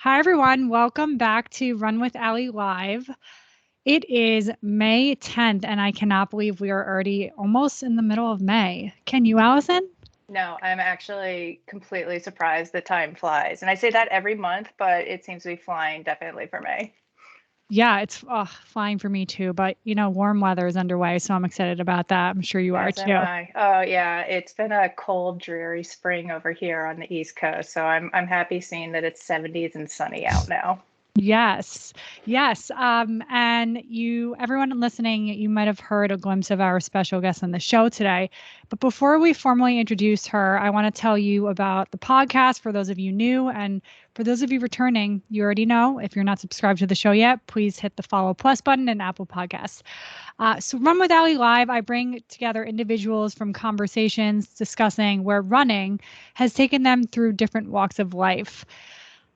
Hi, everyone. Welcome back to Run with Allie Live. It is May 10th, and I cannot believe we are already almost in the middle of May. Can you, Allison? No, I'm actually completely surprised that time flies. And I say that every month, but it seems to be flying definitely for me. Yeah, it's flying for me too, but warm weather is underway, so I'm excited about that. I'm sure you are As am too. I. Oh yeah, it's been a cold, dreary spring over here on the East Coast. So I'm happy seeing that it's 70s and sunny out now. Yes, yes. And everyone listening, you might have heard a glimpse of our special guest on the show today. But before we formally introduce her, I want to tell you about the podcast for those of you new. And for those of you returning, you already know if you're not subscribed to the show yet, please hit the follow plus button in Apple Podcasts. So, Run with Allie Live, I bring together individuals from conversations discussing where running has taken them through different walks of life.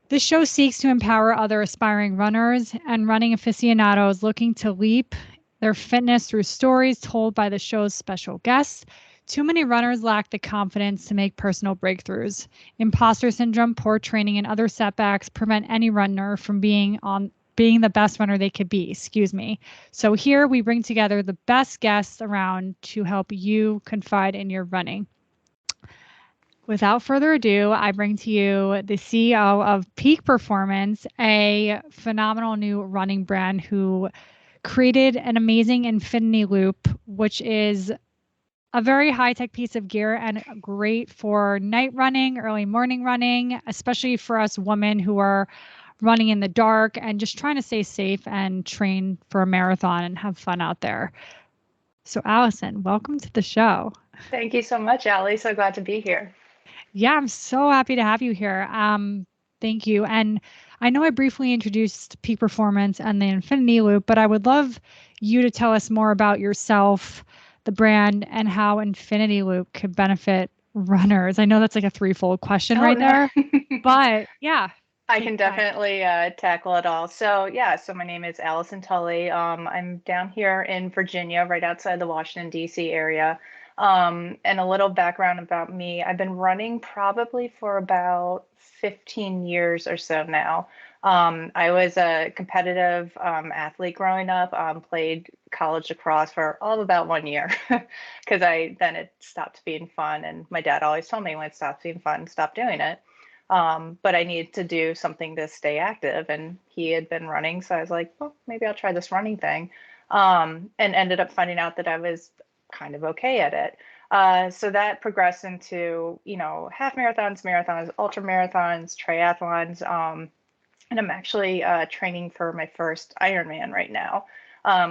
This show seeks to empower other aspiring runners and running aficionados looking to leap their fitness through stories told by the show's special guests. Too many runners lack the confidence to make personal breakthroughs. Imposter syndrome, poor training, and other setbacks prevent any runner from being the best runner they could be. Excuse me. So here we bring together the best guests around to help you confide in your running. Without further ado, I bring to you the CEO of Peak Performance, a phenomenal new running brand who created an amazing InfinitiLoop, which is a very high-tech piece of gear and great for night running, early morning running, especially for us women who are running in the dark and just trying to stay safe and train for a marathon and have fun out there. So Allison, welcome to the show. Thank you so much, Allie. So glad to be here. Yeah, I'm so happy to have you here. Thank you. And I know I briefly introduced Peak Performance and the InfinitiLoop, but I would love you to tell us more about yourself, the brand, and how InfinitiLoop could benefit runners. I know that's like a threefold question Oh right no. there, but yeah, I take can it away. definitely tackle it all. So yeah, so my name is Allison Tully. I'm down here in Virginia, right outside the Washington, D.C. area. And a little background about me. I've been running probably for about 15 years or so now. I was a competitive athlete growing up, played college lacrosse for all of about 1 year because then it stopped being fun. And my dad always told me when it stops being fun, stop doing it. But I needed to do something to stay active, and he had been running, so I was like, well, maybe I'll try this running thing, and ended up finding out that I was kind of okay at it. So that progressed into, half marathons, marathons, ultra marathons, triathlons, and I'm actually training for my first Ironman right now.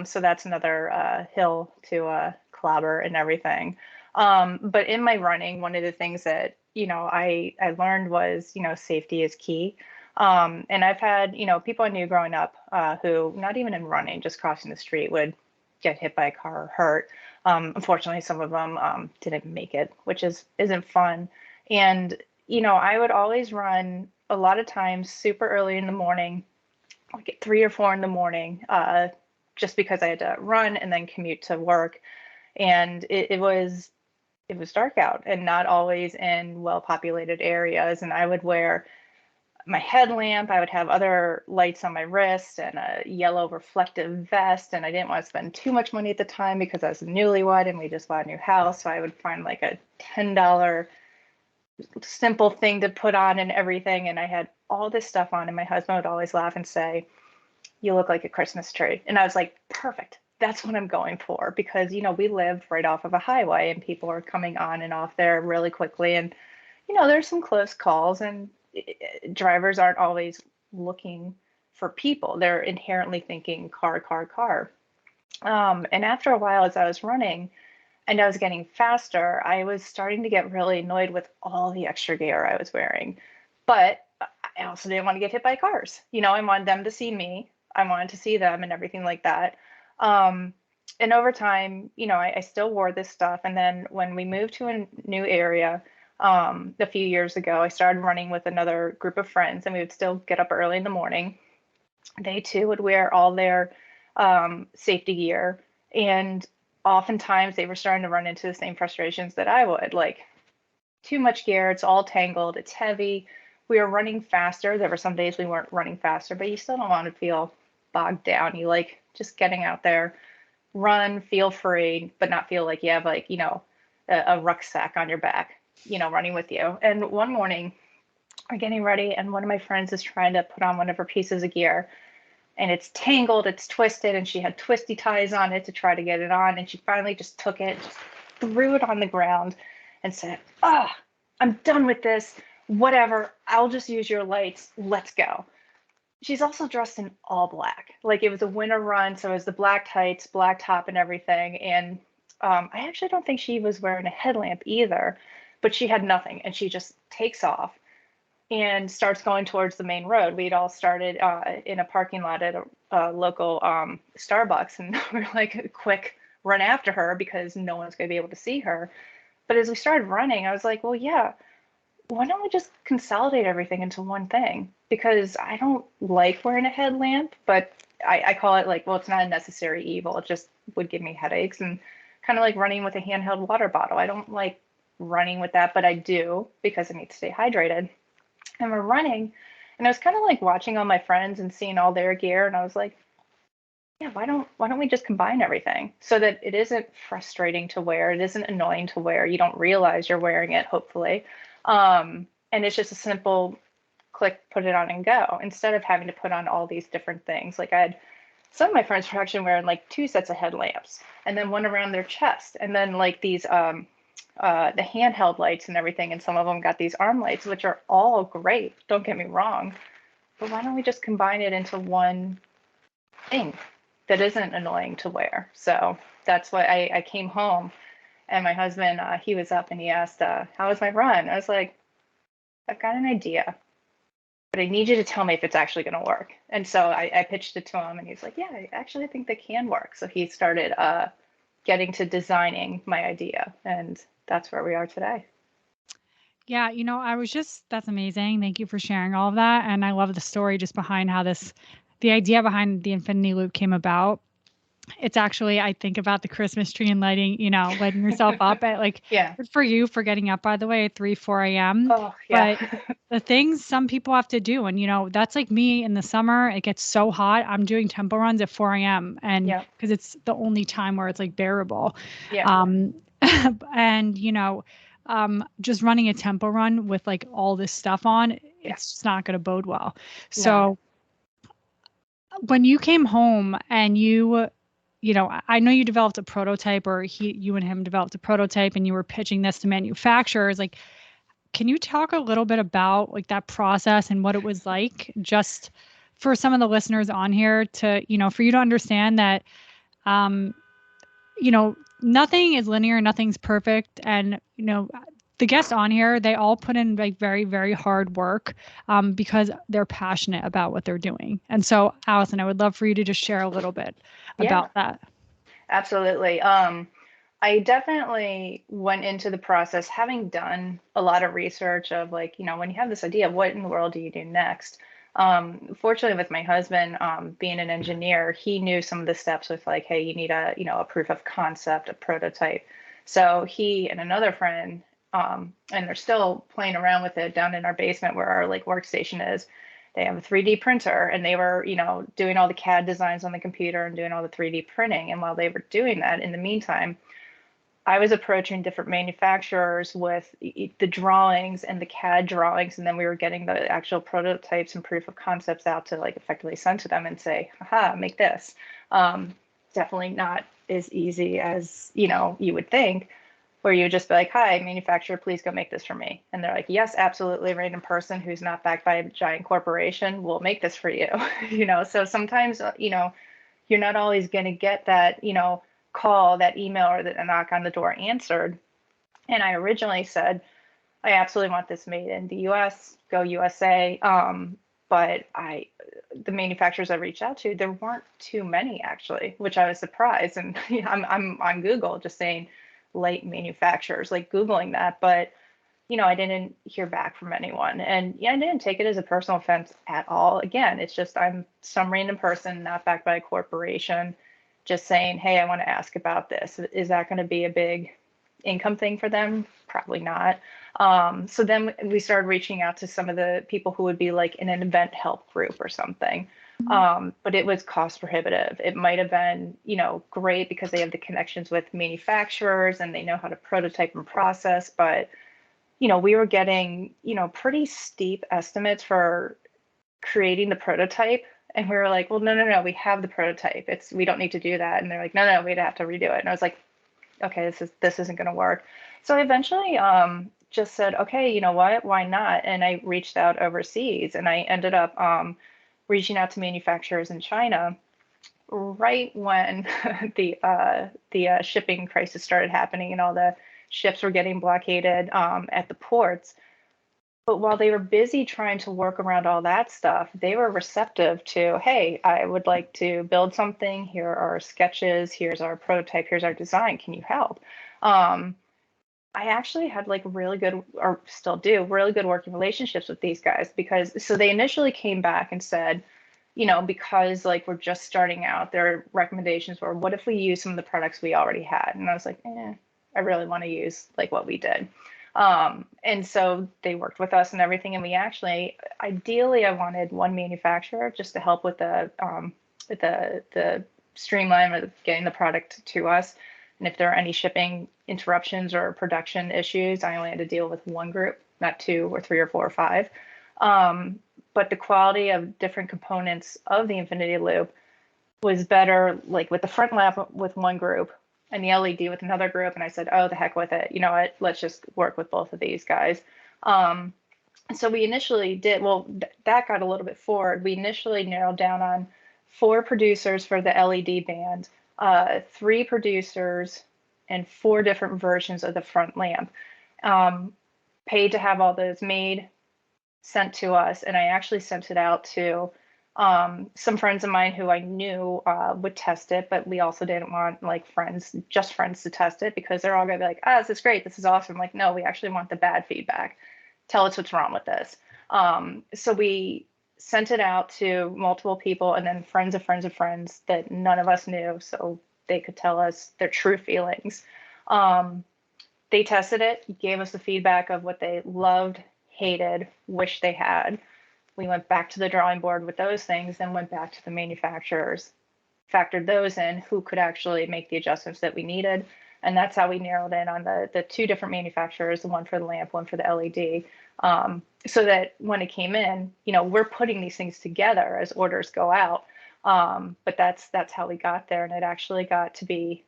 So that's another hill to clobber and everything. But in my running, one of the things that, I learned was, safety is key. And I've had, people I knew growing up who, not even in running, just crossing the street, would get hit by a car or hurt. Unfortunately, some of them didn't make it, which isn't fun. And, I would always run a lot of times super early in the morning, like at 3 or 4 in the morning, just because I had to run and then commute to work. And it was dark out and not always in well-populated areas. And I would wear my headlamp, I would have other lights on my wrist and a yellow reflective vest. And I didn't want to spend too much money at the time because I was a newlywed and we just bought a new house. So I would find like a $10 simple thing to put on and everything. And I had all this stuff on, and my husband would always laugh and say, "You look like a Christmas tree." And I was like, perfect. That's what I'm going for, because, we live right off of a highway and people are coming on and off there really quickly. And, there's some close calls, and drivers aren't always looking for people. They're inherently thinking car, car, car. And after a while, as I was running, and I was getting faster, I was starting to get really annoyed with all the extra gear I was wearing. But I also didn't want to get hit by cars. I wanted them to see me. I wanted to see them and everything like that. Um, and over time, I still wore this stuff. And then when we moved to a new area a few years ago, I started running with another group of friends, and we would still get up early in the morning. They too would wear all their safety gear. And oftentimes they were starting to run into the same frustrations that I would, like too much gear, it's all tangled, it's heavy. we were running faster. There were some days we weren't running faster, but you still don't want to feel bogged down. You like just getting out there, run, feel free, but not feel like you have like, a rucksack on your back, running with you. And one morning we're getting ready and one of my friends is trying to put on one of her pieces of gear and it's tangled, it's twisted, and she had twisty ties on it to try to get it on. And she finally just took it, just threw it on the ground and said, I'm done with this. Whatever, I'll just use your lights. Let's go. She's also dressed in all black. Like it was a winter run, so it was the black tights, black top, and everything. And I actually don't think she was wearing a headlamp either, but she had nothing. And she just takes off and starts going towards the main road. We'd all started in a parking lot at a local Starbucks, and we're like, a quick run after her because no one's going to be able to see her. But as we started running, I was like, well, yeah, why don't we just consolidate everything into one thing? Because I don't like wearing a headlamp, but I call it like, well, it's not a necessary evil. It just would give me headaches, and kind of like running with a handheld water bottle. I don't like running with that, but I do because I need to stay hydrated. And we're running, and I was kind of like watching all my friends and seeing all their gear, and I was like, yeah, why don't we just combine everything so that it isn't frustrating to wear, it isn't annoying to wear, you don't realize you're wearing it, hopefully, and it's just a simple click, put it on and go, instead of having to put on all these different things. Like I had some of my friends were actually wearing like 2 sets of headlamps and then one around their chest, and then like these the handheld lights and everything, and some of them got these arm lights, which are all great, don't get me wrong, but why don't we just combine it into one thing that isn't annoying to wear? So that's why I came home, and my husband, he was up and he asked, how was my run? I was like, I've got an idea, but I need you to tell me if it's actually going to work. And so I pitched it to him, and he's like, yeah, I actually think that can work. So he started getting to designing my idea, and that's where we are today. Yeah, that's amazing. Thank you for sharing all of that. And I love the story just behind how the idea behind the Infinity Loop came about. It's actually, I think about the Christmas tree and lighting yourself up at like, Yeah. good for you for getting up, by the way, at 3, 4 a.m. Oh, yeah. But the things some people have to do, and that's like me in the summer, it gets so hot. I'm doing tempo runs at 4 a.m. and Yeah. because it's the only time where it's like bearable. Yeah. And just running a tempo run with like all this stuff on, Yeah. it's just not going to bode well. No. So when you came home and I know you developed a prototype, or you and him developed a prototype, and you were pitching this to manufacturers. Like, can you talk a little bit about like that process and what it was like, just for some of the listeners on here to, for you to understand that, nothing is linear, nothing's perfect. And, the guests on here, they all put in like very, very hard work because they're passionate about what they're doing. And so, Allison, I would love for you to just share a little bit about that. Absolutely. I definitely went into the process having done a lot of research of like, when you have this idea, what in the world do you do next? Fortunately, with my husband being an engineer, he knew some of the steps with like, hey, you need a proof of concept, a prototype. So he and another friend, and they're still playing around with it down in our basement where our like workstation is. They have a 3D printer, and they were, doing all the CAD designs on the computer and doing all the 3D printing. And while they were doing that, in the meantime, I was approaching different manufacturers with the drawings and the CAD drawings, and then we were getting the actual prototypes and proof of concepts out to like effectively send to them and say, haha, make this. Definitely not as easy as, you would think, where you would just be like, hi, manufacturer, please go make this for me. And they're like, yes, absolutely. A random person who's not backed by a giant corporation will make this for you. So sometimes, you're not always going to get that, call, that email, or that a knock on the door answered. And I originally said, I absolutely want this made in the US, go USA. But the manufacturers I reached out to, there weren't too many actually, which I was surprised. And I'm on Google just saying light manufacturers, like Googling that, but I didn't hear back from anyone. And I didn't take it as a personal offense at all. Again, it's just I'm some random person not backed by a corporation just saying, hey, I want to ask about this. Is that going to be a big income thing for them? Probably not. So then we started reaching out to some of the people who would be like in an event help group or something. But it was cost prohibitive. It might have been, great because they have the connections with manufacturers and they know how to prototype and process. But, we were getting, pretty steep estimates for creating the prototype. And we were like, well, no, we have the prototype. We don't need to do that. And they're like, no, we'd have to redo it. And I was like, okay, this isn't going to work. So I eventually just said, okay, you know what, why not? And I reached out overseas, and I ended up reaching out to manufacturers in China right when the shipping crisis started happening and all the ships were getting blockaded at the ports. But while they were busy trying to work around all that stuff, they were receptive to, hey, I would like to build something. Here are our sketches. Here's our prototype. Here's our design. Can you help? I actually had like really good, or still do, really good working relationships with these guys so they initially came back and said, because like we're just starting out, their recommendations were, what if we use some of the products we already had? And I was like, I really want to use like what we did. And so they worked with us and everything. And we actually, ideally, I wanted one manufacturer just to help with the streamline of getting the product to us. And if there are any shipping interruptions or production issues, I only had to deal with one group, not two or three or four or five. But the quality of different components of the InfinitiLoop was better, like with the front lamp with one group and the LED with another group. And I said, oh, the heck with it. You know what? Let's just work with both of these guys. So we initially did, that got a little bit forward. We initially narrowed down on 4 producers for the LED band, 3 producers, and 4 different versions of the front lamp. Paid to have all those made, sent to us, and I actually sent it out to some friends of mine who I knew would test it, but we also didn't want like just friends to test it because they're all gonna be like, this is great, this is awesome. Like, no, we actually want the bad feedback. Tell us what's wrong with this. So we sent it out to multiple people and then friends of friends of friends that none of us knew, so they could tell us their true feelings. They tested it, gave us the feedback of what they loved, hated, wished they had. We went back to the drawing board with those things, then went back to the manufacturers, factored those in, who could actually make the adjustments that we needed. And that's how we narrowed in on the 2 different manufacturers, the one for the lamp, one for the LED, so that when it came in, we're putting these things together as orders go out. But that's how we got there. And it actually got to be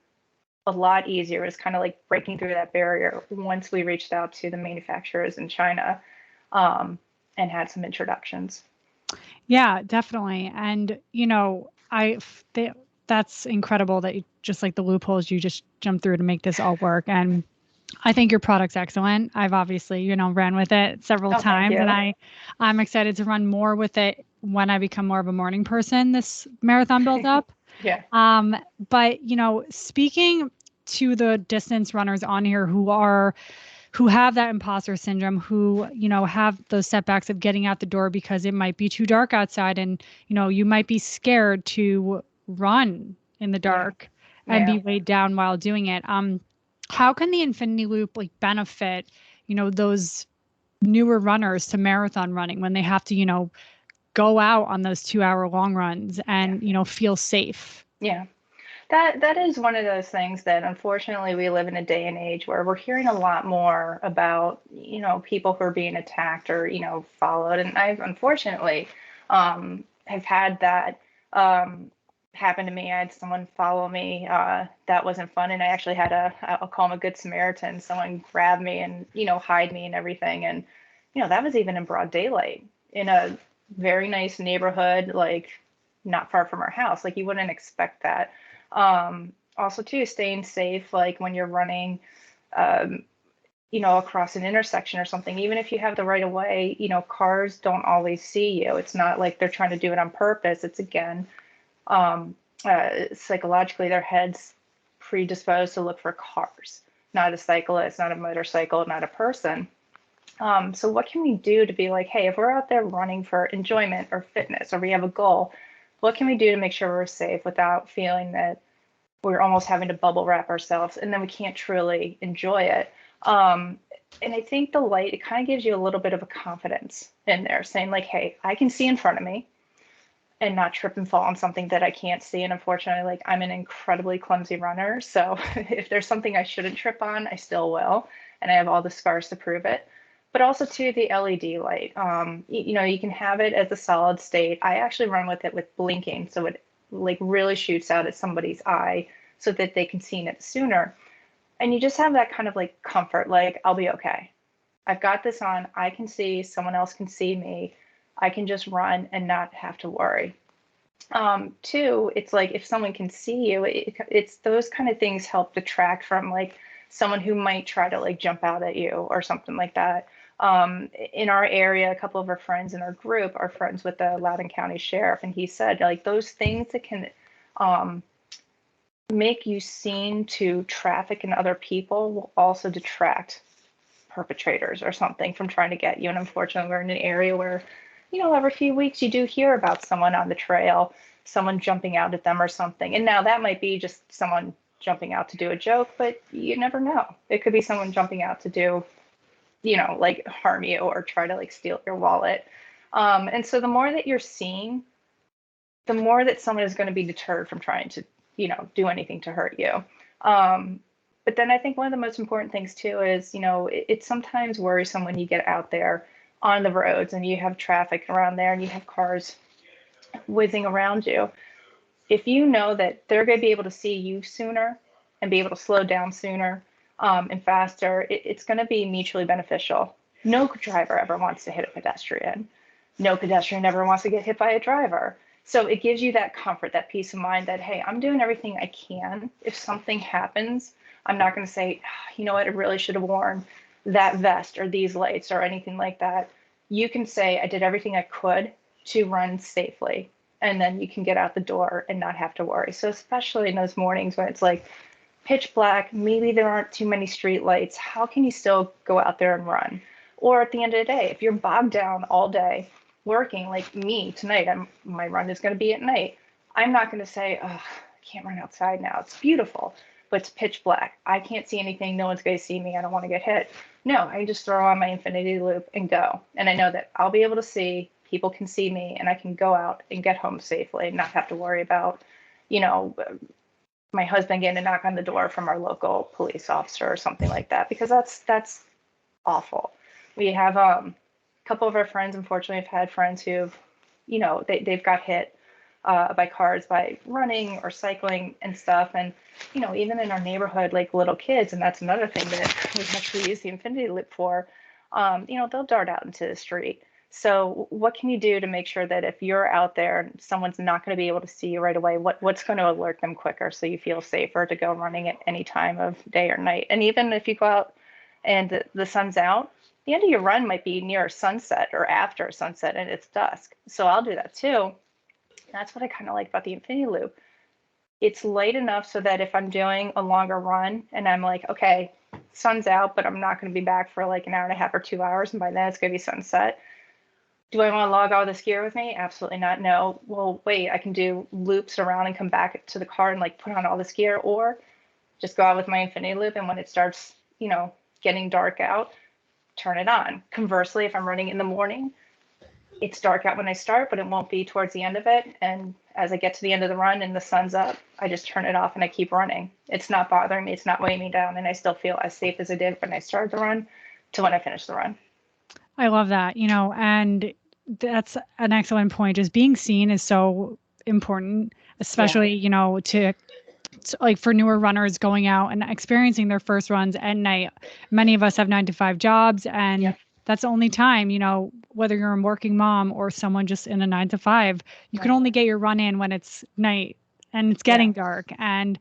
a lot easier. It was kind of like breaking through that barrier once we reached out to the manufacturers in China and had some introductions. Yeah, definitely. And, that's incredible that you just like the loopholes you just jumped through to make this all work. And I think your product's excellent. I've obviously, ran with it several times, and I'm excited to run more with it when I become more of a morning person, this marathon builds up. Yeah. But, speaking to the distance runners on here who have that imposter syndrome, who, have those setbacks of getting out the door because it might be too dark outside and, you might be scared to run in the dark and be weighed down while doing it. How can the InfinitiLoop like benefit, those newer runners to marathon running when they have to, go out on those 2-hour long runs and, feel safe? Yeah. That is one of those things that unfortunately we live in a day and age where we're hearing a lot more about, people who are being attacked or, followed. And I've unfortunately have had that happen to me. I had someone follow me. That wasn't fun. And I actually had I'll call him a good Samaritan. Someone grabbed me and, hide me and everything. And, that was even in broad daylight in a very nice neighborhood, like not far from our house. Like you wouldn't expect that. Also too, staying safe, like when you're running, across an intersection or something, even if you have the right of way, cars don't always see you. It's not like they're trying to do it on purpose. It's again, psychologically, their heads predisposed to look for cars, not a cyclist, not a motorcycle, not a person. So what can we do to be like, hey, if we're out there running for enjoyment or fitness, or we have a goal, what can we do to make sure we're safe without feeling that we're almost having to bubble wrap ourselves, and then we can't truly enjoy it. And I think the light, it kind of gives you a little bit of a confidence in there, saying like, hey, I can see in front of me and not trip and fall on something that I can't see. And unfortunately, like, I'm an incredibly clumsy runner. So if there's something I shouldn't trip on, I still will. And I have all the scars to prove it. But also too, the LED light, you know, you can have it as a solid state. I actually run with it with blinking. So it like really shoots out at somebody's eye so that they can see it sooner. And you just have that kind of like comfort, like, I'll be okay. I've got this on. I can see, someone else can see me. I can just run and not have to worry. Two, it's like if someone can see you, it's those kind of things help detract from like someone who might try to like jump out at you or something like that. In our area, a couple of our friends in our group are friends with the Loudoun County Sheriff, and he said like those things that can make you seen to traffic and other people will also detract perpetrators or something from trying to get you. And unfortunately, we're in an area where, you know, every few weeks you do hear about someone on the trail, someone jumping out at them or something. And now that might be just someone jumping out to do a joke, but you never know. It could be someone jumping out to do, you know, like harm you or try to like steal your wallet. And so the more that you're seeing, the more that someone is going to be deterred from trying to, you know, do anything to hurt you. But then I think one of the most important things too is, you know, it's sometimes worrisome when you get out there on the roads and you have traffic around there and you have cars whizzing around you. If you know that they're going to be able to see you sooner and be able to slow down sooner and faster, it's going to be mutually beneficial. No driver ever wants to hit a pedestrian. No pedestrian ever wants to get hit by a driver. So it gives you that comfort, that peace of mind that, hey, I'm doing everything I can. If something happens, I'm not going to say, you know what, I really should have worn that vest or these lights or anything like that. You can say, I did everything I could to run safely. And then you can get out the door and not have to worry. So especially in those mornings when it's like pitch black, maybe there aren't too many street lights, how can you still go out there and run? Or at the end of the day, if you're bogged down all day working like me tonight, my run is going to be at night. I'm not going to say, oh, I can't run outside now. It's beautiful, but it's pitch black. I can't see anything. No one's going to see me. I don't want to get hit. No, I just throw on my InfinitiLoop and go. And I know that I'll be able to see, people can see me, and I can go out and get home safely and not have to worry about, you know, my husband getting a knock on the door from our local police officer or something like that, because that's awful. We have a couple of our friends, unfortunately, have had friends who've, you know, they've got hit by cars by running or cycling and stuff. And, you know, even in our neighborhood, like little kids, and that's another thing that we actually use the InfinitiLoop for, you know, they'll dart out into the street. So what can you do to make sure that if you're out there and someone's not going to be able to see you right away, what's going to alert them quicker so you feel safer to go running at any time of day or night? And even if you go out and the sun's out, the end of your run might be near sunset or after sunset and it's dusk. So I'll do that too. That's what I kind of like about the InfinitiLoop. It's light enough so that if I'm doing a longer run and I'm like, okay, sun's out, but I'm not going to be back for like an hour and a half or 2 hours, and by then it's going to be sunset. Do I want to log all this gear with me? Absolutely not. No. Well, wait, I can do loops around and come back to the car and like put on all this gear, or just go out with my InfinitiLoop, and when it starts, you know, getting dark out, turn it on. Conversely, if I'm running in the morning, it's dark out when I start, but it won't be towards the end of it. And as I get to the end of the run and the sun's up, I just turn it off and I keep running. It's not bothering me. It's not weighing me down. And I still feel as safe as I did when I started the run to when I finished the run. I love that, you know, and that's an excellent point. Just being seen is so important, especially, you know, to like for newer runners going out and experiencing their first runs at night. Many of us have 9-to-5 jobs, and that's the only time, you know, whether you're a working mom or someone just in a 9-to-5, you can only get your run in when it's night and it's getting dark. And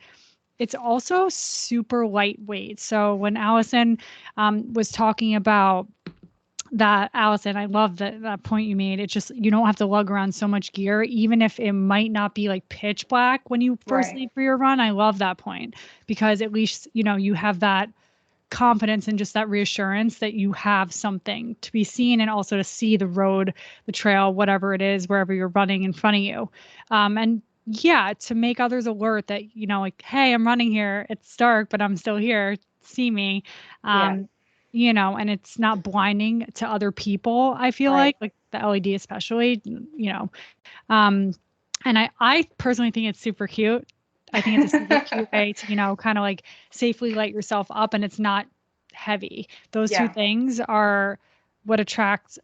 it's also super lightweight. So when Allison was talking about that, Allison, I love that point you made. It's just, you don't have to lug around so much gear, even if it might not be like pitch black when you first leave for your run. I love that point, because at least, you know, you have that confidence and just that reassurance that you have something to be seen, and also to see the road, the trail, whatever it is, wherever you're running in front of you. And yeah, to make others alert that, like, hey, I'm running here. It's dark, but I'm still here. See me. Yeah, Um, and it's not blinding to other people, I feel right. like the LED especially, Um, and I personally think it's super cute. I think it's a super cute way to, kind of like safely light yourself up, and it's not heavy. Those two Yeah, things are what attracts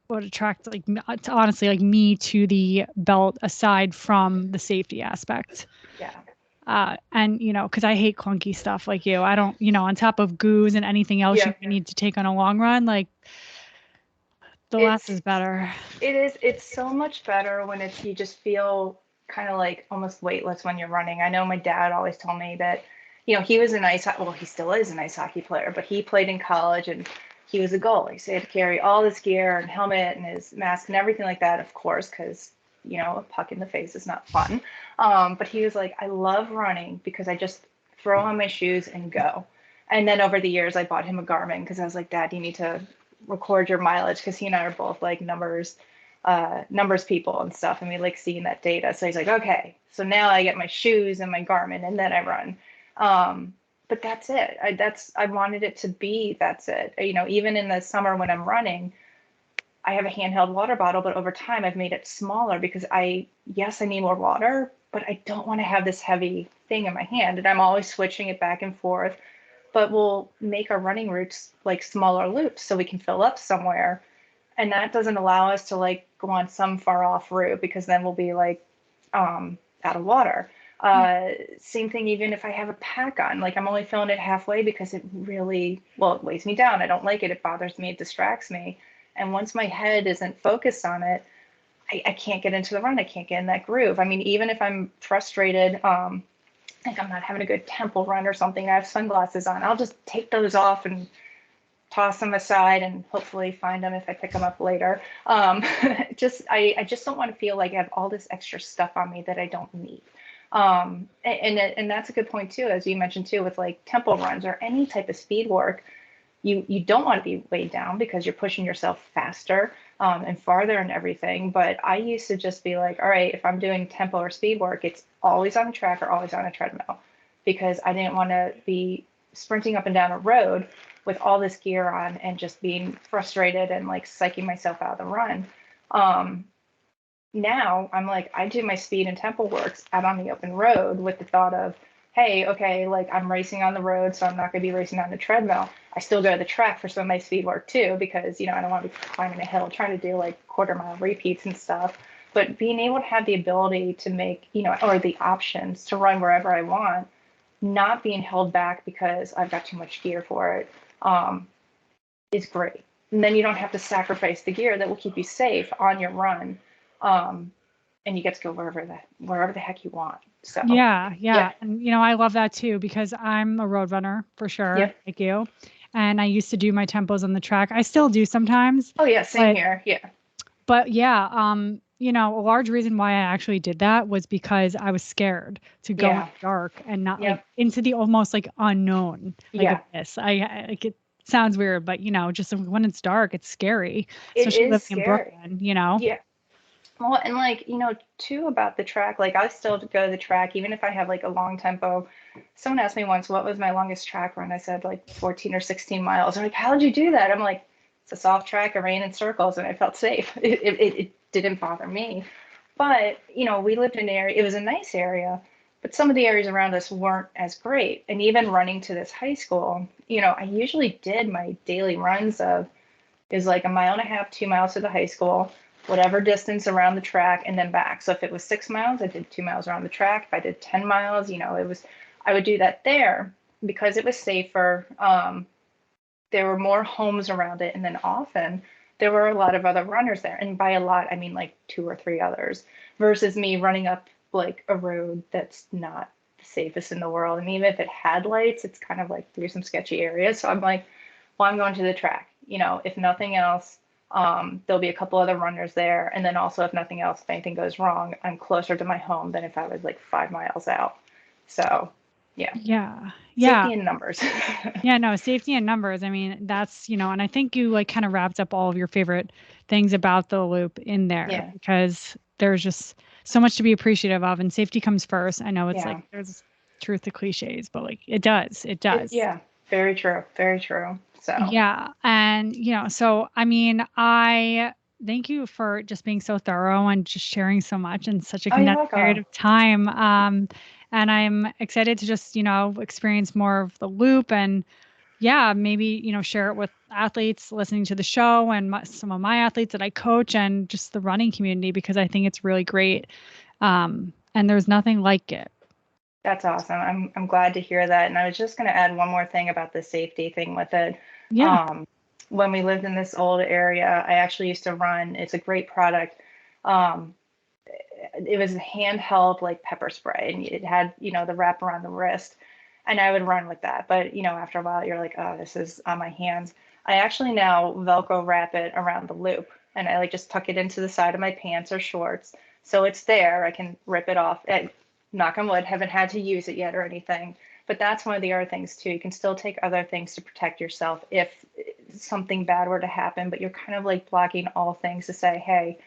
like honestly like me to the belt aside from the safety aspect. yeah. And because I hate clunky stuff like you. I don't, on top of goos and anything else you Yeah. need to take on a long run, like the less It's is better. it's so much better when it's you just feel kind of like almost weightless when you're running. I know my dad always told me that, he was an well, he still is an ice hockey player, but he played in college and he was a goalie. So he had to carry all this gear and helmet and his mask and everything like that, of course, because, a puck in the face is not fun. But he was like, I love running because I just throw on my shoes and go. And then over the years, I bought him a Garmin because I was like, Dad, you need to record your mileage because he and I are both like numbers people and stuff, and we like seeing that data. So he's like, okay, so now I get my shoes and my Garmin, and then I run. But that's it. I wanted it to be that's it. Even in the summer when I'm running, I have a handheld water bottle, but over time I've made it smaller because yes, I need more water, but I don't want to have this heavy thing in my hand, and I'm always switching it back and forth. But we'll make our running routes like smaller loops so we can fill up somewhere, and that doesn't allow us to like go on some far off route because then we'll be like out of water. Same thing, even if I have a pack on, like I'm only filling it halfway because it really, well, it weighs me down. I don't like it. It bothers me. It distracts me. And once my head isn't focused on it, I can't get into the run. I can't get in that groove. I mean, even if I'm frustrated, like I'm not having a good temple run or something, I have sunglasses on, I'll just take those off and toss them aside and hopefully find them if I pick them up later. I just don't want to feel like I have all this extra stuff on me that I don't need. And that's a good point too, as you mentioned too, with like tempo runs or any type of speed work. You don't want to be weighed down because you're pushing yourself faster and farther and everything. But I used to just be like, all right, if I'm doing tempo or speed work, it's always on a track or always on a treadmill because I didn't want to be sprinting up and down a road with all this gear on and just being frustrated and like psyching myself out of the run. Um, Now I'm like, I do my speed and tempo works out on the open road with the thought of, hey, okay, like I'm racing on the road, so I'm not going to be racing on the treadmill. I still go to the track for some of my speed work too, because, I don't want to be climbing a hill, trying to do like quarter mile repeats and stuff. But being able to have the ability to make, or the options to run wherever I want, not being held back because I've got too much gear for it, is great. And then you don't have to sacrifice the gear that will keep you safe on your run. Um, and you get to go wherever the heck you want. So Yeah, yeah, yeah. And I love that too because I'm a road runner for sure, yep. like you. And I used to do my tempos on the track. I still do sometimes, Oh yeah, same but here. Yeah, yeah, a large reason why I actually did that was because I was scared to go in yeah, the dark and not like yep, into the almost like unknown, like yeah. abyss. Like it sounds weird, but just when it's dark, it's scary, It especially is living in scary. Brooklyn. Yeah. Well, and like, too about the track, like I still go to the track, even if I have like a long tempo. Someone asked me once, what was my longest track run? I said like 14 or 16 miles. They're like, how did you do that? I'm like, it's a soft track. I ran in circles and I felt safe. It didn't bother me. But, we lived in an area, it was a nice area, but some of the areas around us weren't as great. And even running to this high school, I usually did my daily runs of is like a mile and a half, 2 miles to the high school, whatever distance around the track, and then back. So if it was 6 miles, I did 2 miles around the track. If I did 10 miles, I would do that there because it was safer. There were more homes around it. And then often there were a lot of other runners there. And by a lot, I mean like two or three others versus me running up like a road that's not the safest in the world. And even if it had lights, it's kind of like through some sketchy areas. So I'm like, well, I'm going to the track. If nothing else, there'll be a couple other runners there. And then also, if nothing else, if anything goes wrong, I'm closer to my home than if I was like 5 miles out. So, yeah, Yeah. Yeah. safety in numbers. Yeah, no, safety in numbers. I mean, that's, and I think you like kind of wrapped up all of your favorite things about the loop in there Yeah, because there's just so much to be appreciative of, and safety comes first. I know it's Yeah. like there's truth to cliches, but like it does. Yeah, very true. Very true. So, Yeah. And, so I mean, I thank you for just being so thorough and just sharing so much in such a oh, you're condensed period welcome. of time. And I'm excited to just, experience more of the loop and yeah, maybe, share it with athletes listening to the show and some of my athletes that I coach and just the running community, because I think it's really great. And there's nothing like it. That's awesome. I'm glad to hear that. And I was just going to add one more thing about the safety thing with it. Yeah. Um, when we lived in this old area, I actually used to run. It's a great product. Um, it was a handheld like pepper spray, and it had the wrap around the wrist, and I would run with that. But after a while, you're like, oh, this is on my hands. I actually now Velcro wrap it around the loop, and I like just tuck it into the side of my pants or shorts, so it's there. I can rip it off. Knock on wood, haven't had to use it yet or anything. But that's one of the other things too. You can still take other things to protect yourself if something bad were to happen, but you're kind of like blocking all things to say, hey,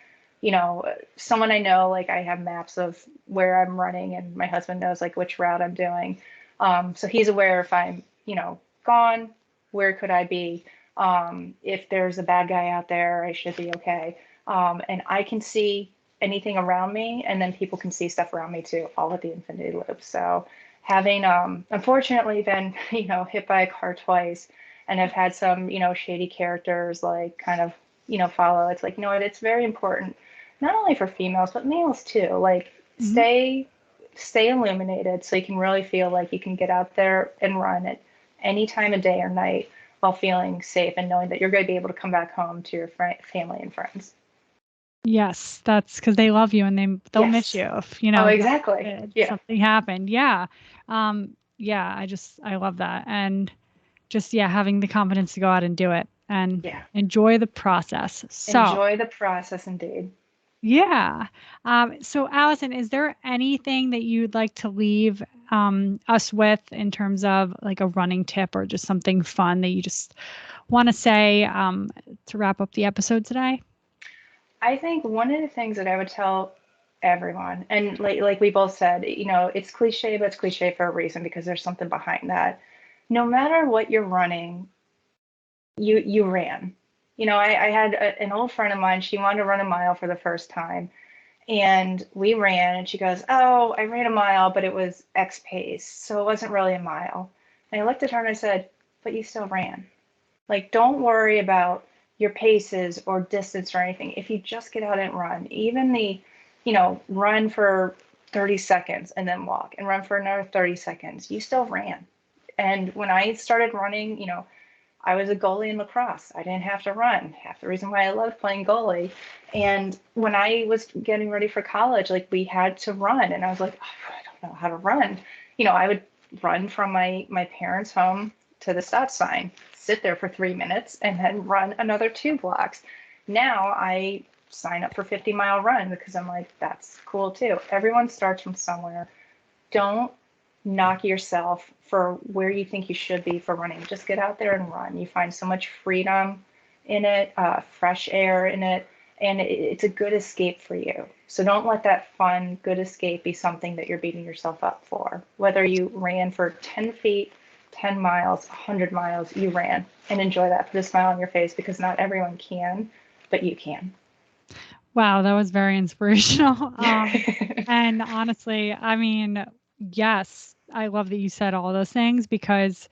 someone I know, like I have maps of where I'm running, and my husband knows like which route I'm doing. So he's aware if I'm, gone, where could I be? If there's a bad guy out there, I should be okay. And I can see anything around me, and then people can see stuff around me too, all with the InfinitiLoop. So having unfortunately been hit by a car twice, and I've had some shady characters like kind of follow. It's like, it's very important, not only for females but males too. Like stay illuminated so you can really feel like you can get out there and run at any time of day or night while feeling safe and knowing that you're going to be able to come back home to your family and friends. Yes, that's because they love you and they'll miss Yes. you if, Oh, exactly. Yeah. something happened. Yeah. Yeah, I love that. And just, yeah, having the confidence to go out and do it and enjoy the process. So Enjoy the process indeed. yeah. So Allison, is there anything that you'd like to leave us with in terms of like a running tip or just something fun that you just want to say to wrap up the episode today? I think one of the things that I would tell everyone, and like we both said, it's cliche, but it's cliche for a reason because there's something behind that. No matter what you're running, you ran. I had an old friend of mine. She wanted to run a mile for the first time, and we ran. And she goes, "Oh, I ran a mile, but it was X pace, so it wasn't really a mile." And I looked at her and I said, "But you still ran. Like, don't worry about your paces or distance or anything. If you just get out and run, even run for 30 seconds and then walk and run for another 30 seconds, you still ran." And when I started running, I was a goalie in lacrosse. I didn't have to run. Half the reason why I loved playing goalie. And when I was getting ready for college, like we had to run, and I was like, oh, I don't know how to run. I would run from my parents' home to the stop sign, sit there for 3 minutes, and then run another 2 blocks. Now I sign up for 50-mile run because I'm like, that's cool too. Everyone starts from somewhere. Don't knock yourself for where you think you should be for running. Just get out there and run. You find so much freedom in it, fresh air in it, and it's a good escape for you. So don't let that fun, good escape be something that you're beating yourself up for. Whether you ran for 10 feet, 10 miles, 100 miles, you ran, and enjoy that. Put a smile on your face because not everyone can, but you can. Wow, that was very inspirational. And honestly, I mean, yes, I love that you said all those things because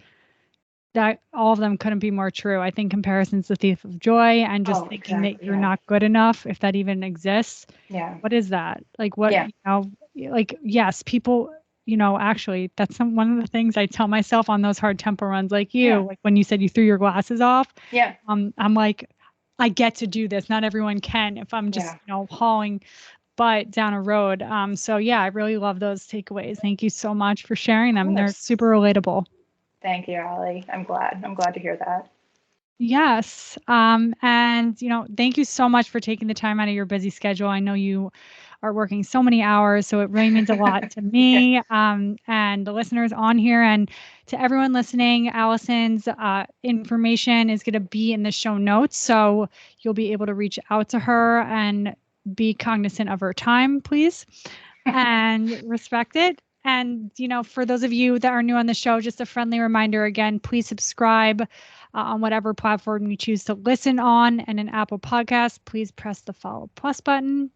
that all of them couldn't be more true. I think comparison's the thief of joy, and just thinking that you're not good enough, if that even exists. Yeah. What is that? Like what, like, yes, people, actually that's one of the things I tell myself on those hard tempo runs like you, like when you said you threw your glasses off. Yeah. I'm like, I get to do this. Not everyone can if I'm just, hauling butt down a road. So yeah, I really love those takeaways. Thank you so much for sharing them. They're super relatable. Thank you, Allie. I'm glad to hear that. Yes. And, thank you so much for taking the time out of your busy schedule. I know you are working so many hours, so it really means a lot to me and the listeners on here. And to everyone listening, Allison's information is going to be in the show notes. So you'll be able to reach out to her and be cognizant of her time, please, and respect it. And, for those of you that are new on the show, just a friendly reminder again, please subscribe on whatever platform you choose to listen on. And in Apple Podcasts, please press the follow plus button.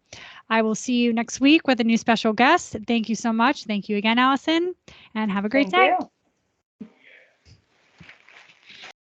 I will see you next week with a new special guest. Thank you so much. Thank you again, Allison, and have a great day. Thank you.